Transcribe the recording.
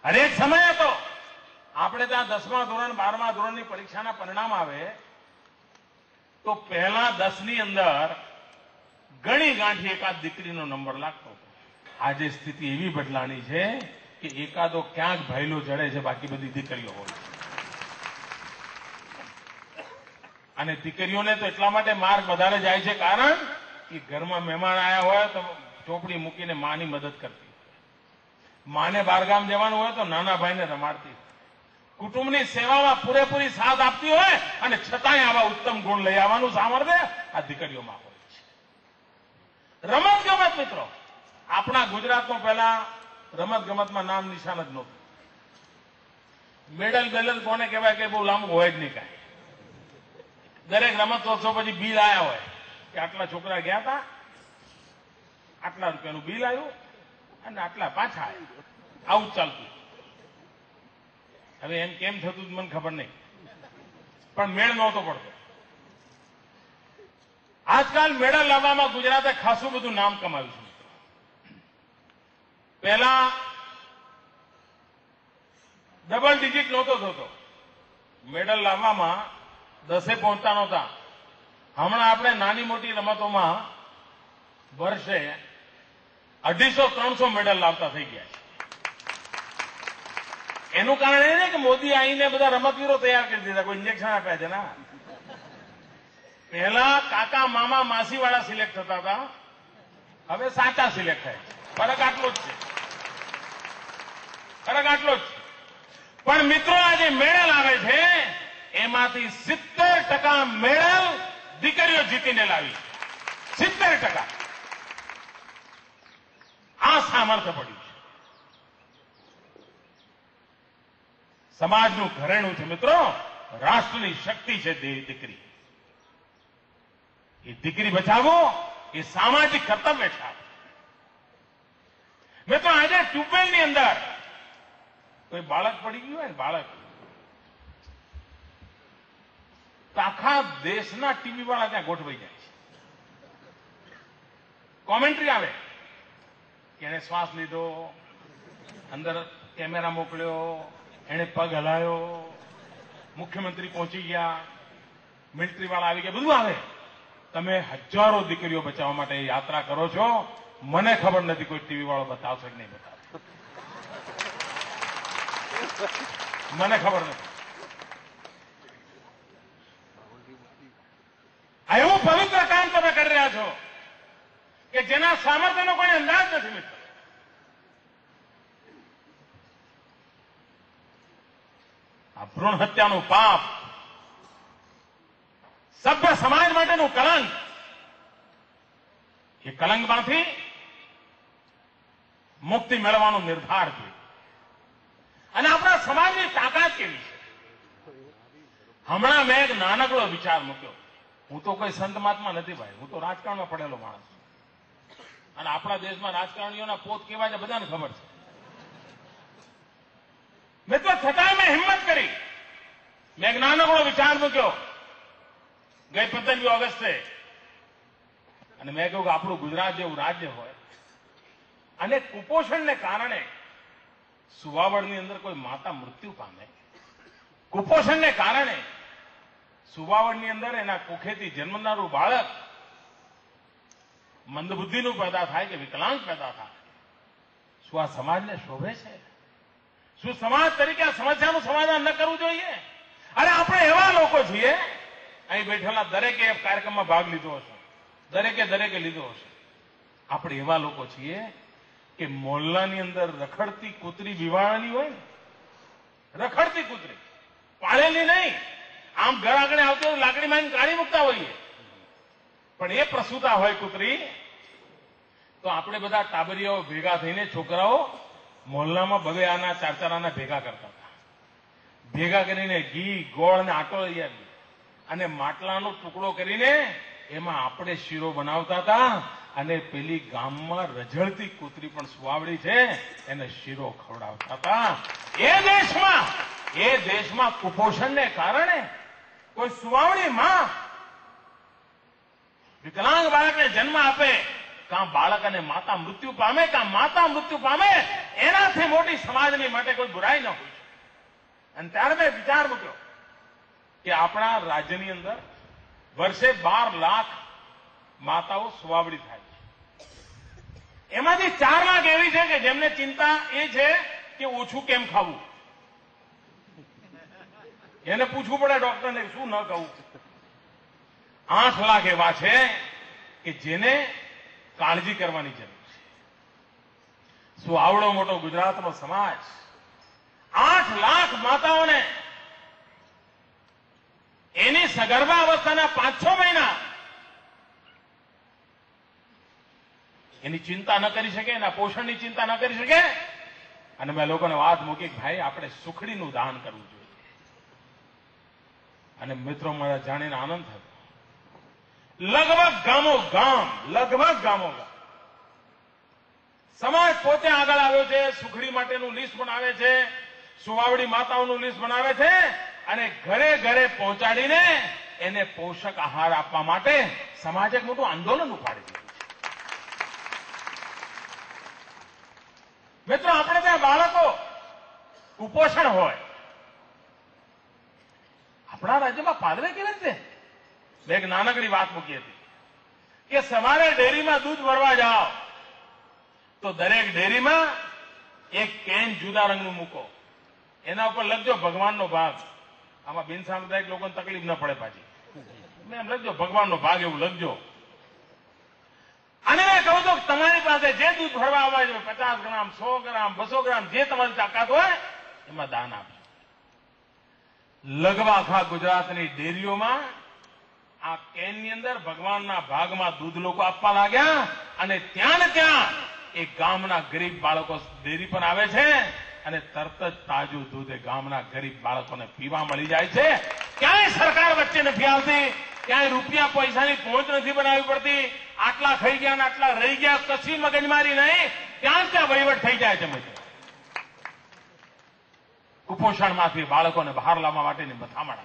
અને એક સમય હતો આપણે ત્યાં 10મા ધોરણ 12મા ધોરણની પરીક્ષાના પરિણામ આવે તો પહેલા 10 ની અંદર ગણી ગાંઠી એકાદ દીકરીનો નંબર લાગતો હતો. આજે સ્થિતિ એવી બદલાણી છે કે એકાદો ક્યાંક ભાઈલો જડે છે, બાકી બધી દીકરીઓ હોય. અને દીકરીઓને તો એટલા માટે માર્ક વધારે જાય છે કારણ કે ઘરમાં મહેમાન આવ્યા હોય તો ચોપડી મૂકીને માની મદદ કરતી, માને બહારગામ જવાનું હોય તો નાના ભાઈને રમાડતી, કુટુંબની સેવામાં પૂરેપૂરી સાથ આપતી હોય અને છતાંય આવા ઉત્તમ ગુણ લઈ આવવાનું સામર્થ્ય આ દીકરીઓમાં હોય છે. રમત ગમત મિત્રો, આપણા ગુજરાતમાં પહેલા રમત ગમતમાં નામ નિશાન જ નહોતું. મેડલ બેડલ કોને કહેવાય કે બહુ લાંબુ હોય જ નહીં કાંઈ. દરેક રમતોત્સવ પછી બિલ આવ્યા હોય કે આટલા છોકરા ગયા હતા, આટલા રૂપિયાનું બિલ આવ્યું અને આટલા પાછા આવ્યા. આવું જ ચાલતું. હવે એમ કેમ થતું મને ખબર નહીં, પણ મેળ નહોતો પડતો. આજકાલ મેડલ લાવવામાં ગુજરાતે ખાસું બધું નામ કમાવ્યું છે. પહેલા ડબલ ડિજિટ નહોતો થતો મેડલ લાવવામાં, 10 પહોંચતા નહોતા. હમણાં આપણે નાની મોટી રમતોમાં વર્ષે 250-300 મેડલ લાવતા થઈ ગયા છે. એનું કારણ એ નહીં કે મોદી આવીને બધા રમતવીરો તૈયાર કરી દીધા, કોઈ ઇન્જેક્શન આપ્યા છે ના. પહેલા કાકા મામા માસી વાળા સિલેક્ટ થતા હતા, હવે સાચા સિલેક્ટ થાય છે. ફરક આટલો જ છે, ફરક આટલો જ છે. પણ મિત્રો આજે મેડલ આવે છે એમાંથી 70% મેડલ દીકરીઓ જીતીને લાવી. 70%. આ સામર્થ્ય પડ્યું છે. સમાજનું ઘરેણું છે મિત્રો, રાષ્ટ્રની શક્તિ છે દીકરી. એ દીકરી બચાવો એ સામાજિક કર્તવ્ય છે. મિત્રો આજે ટ્યુબવેલની અંદર કોઈ બાળક પડી ગયું હોય ને, બાળક, તો આખા દેશના ટીવી વાળા ત્યાં ગોઠવાઈ જાય છે. કોમેન્ટ્રી આવે કે એને શ્વાસ લીધો, અંદર કેમેરા મોકલ્યો, એને પગ હલાયો, મુખ્યમંત્રી પહોંચી ગયા, મિલિટરી વાળા આવી ગયા, બધું આવે. તમે હજારો દીકરીઓ બચાવવા માટે યાત્રા કરો છો, મને ખબર નથી કોઈ ટીવી વાળો બતાવશે કે નહીં બતાવે. મને ખબર નથી. આ એવું પવિત્ર કામ તમે કરી રહ્યા છો કે જેના સામર્થ્યનો કોઈ અંદાજ નથી મિત્રો. આ ભ્રૂણ હત્યાનું પાપ, સભ્ય સમાજ માટેનું કલંક, એ કલંકમાંથી મુક્તિ મેળવવાનો નિર્ધાર છે. અને આપણા સમાજની તાકાત કેવી છે. હમણાં મેં એક નાનકડો વિચાર મૂક્યો. હું તો કોઈ સંત મહાત્મા નથી ભાઈ, હું તો રાજકારણમાં પડેલો માણસ છું. અને આપણા દેશમાં રાજકારણીઓના પોત કેવા છે બધાને ખબર છે. મિત્રો છતાંય મેં હિંમત કરી, મેં એક નાનકડો વિચાર મૂક્યો ગઈ 15મી ઓગસ્ટે. અને મેં કહ્યું કે આપણું ગુજરાત જેવું રાજ્ય હોય અને કુપોષણને કારણે સુવાવડની અંદર કોઈ માતા મૃત્યુ પામે, કુપોષણને કારણે સુવાવડની અંદર એના કુખેથી જન્મનારું બાળક મંદબુદ્ધિનું પેદા થાય કે વિકલાંગ પેદા થાય, શું આ સમાજને શોભે છે? શું સમાજ તરીકે આ સમસ્યાનું સમાધાન ન કરવું જોઈએ? અરે આપણે એવા લોકો છીએ, અહીં બેઠેલા દરેકે કાર્યક્રમમાં ભાગ લીધો હશે, દરેકે લીધો હશે. આપણે એવા લોકો છીએ કે મોહલ્લાની અંદર રખડતી કૂતરી વિવાળાની હોય ને, રખડતી કૂતરી, પાળેલી નહીં, આમ ઘર આગળ આવતી હોય લાકડી માંગી કાઢી મૂકતા હોઈએ, પણ એ પ્રસૂતા હોય કૂતરી, તો આપણે બધા ટાબરિયાઓ ભેગા થઈને છોકરાઓ મોહલ્લામાં બબે આના 4-4 આના ભેગા કરતા હતા. ભેગા કરીને ઘી ગોળ અને આટો લઈ આવી અને માટલાનો ટુકડો કરીને એમાં આપણે શીરો બનાવતા હતા અને પેલી ગામમાં રઝળતી કૂતરી પણ સુવાવડી છે એને શીરો ખવડાવતા હતા. એ દેશમાં કુપોષણને કારણે કોઈ સુવાવડી માં વિકલાંગ બાળકને જન્મ આપે કાં બાળક અને માતા મૃત્યુ પામે, કાં માતા મૃત્યુ પામે, એનાથી મોટી સમાજની માટે કોઈ બુરાઈ ન હોય. અને ત્યારે મેં વિચાર મૂક્યો કે આપણા રાજ્યની અંદર વર્ષે 12 લાખ માતાઓ સુવાવડી થાય છે. એમાંથી 4 લાખ એવી છે કે જેમને ચિંતા એ છે કે ઓછું કેમ ખાવું. એને પૂછવું પડે ડોક્ટરને શું ન ખાવું. 8 લાખ એવા છે કે જેને કાળજી કરવાની જરૂર છે. શું આવડો મોટો ગુજરાતનો સમાજ 8 લાખ માતાઓને એની સગર્ભા અવસ્થાના 5-6 મહિના એની ચિંતા ન કરી શકે, એના પોષણની ચિંતા ન કરી શકે. અને મેં લોકોને વાત મૂકી કે ભાઈ આપણે સુખડીનું દાન કરવું જોઈએ. અને મિત્રો મને જાણીને આનંદ થયો, લગભગ ગામો ગામ સમાજ પોતે આગળ આવ્યો છે. સુખડી માટેનું લિસ્ટ બનાવે છે, સુવાવડી માતાઓનું લિસ્ટ બનાવે છે અને ઘરે ઘરે પહોંચાડીને એને પોષક આહાર આપવા માટે સમાજે એક મોટું આંદોલન ઉપાડી દીધું છે. મિત્રો આપણે ત્યાં બાળકો કુપોષણ હોય, આપણા રાજ્યમાં પાલવે કેવી રીતે? મેં એક નાનકડી વાત મૂકી હતી કે સવારે ડેરીમાં દૂધ ભરવા જાઓ તો દરેક ડેરીમાં એક કેન જુદા રંગનું મૂકો, એના ઉપર લખજો ભગવાનનો ભાગ. આમાં બિનસાંપ્રદાયિક લોકોને તકલીફ ન પડે પાછી. મેં એમ લખજો ભગવાનનો ભાગ, એવું લખજો. અને મેં કહું છું કે તમારી પાસે જે દૂધ ભરવા આવે છે 50 ગ્રામ, 100 ગ્રામ, 200 ગ્રામ, જે તમારી તાકાત હોય એમાં દાન આપજો. લગભગ આખા ગુજરાતની ડેરીઓમાં આ કેનની અંદર ભગવાનના ભાગમાં દૂધ લોકો આપવા લાગ્યા. અને ત્યાં ને ત્યાં એ ગામના ગરીબ બાળકો ડેરી પર આવે છે અને તરત જ તાજું દૂધ એ ગામના ગરીબ બાળકોને પીવા મળી જાય છે. ક્યાંય સરકાર વચ્ચે નથી આવતી, ક્યાંય રૂપિયા પૈસાની પહોંચ નથી બનાવવી પડતી. આટલા ખાઈ ગયા ને આટલા રહી ગયા, કશી મગજમારી નહીં, ત્યાં વહીવટ થઈ જાય છે. કુપોષણમાંથી બાળકોને બહાર લાવવા માટેની મથામણ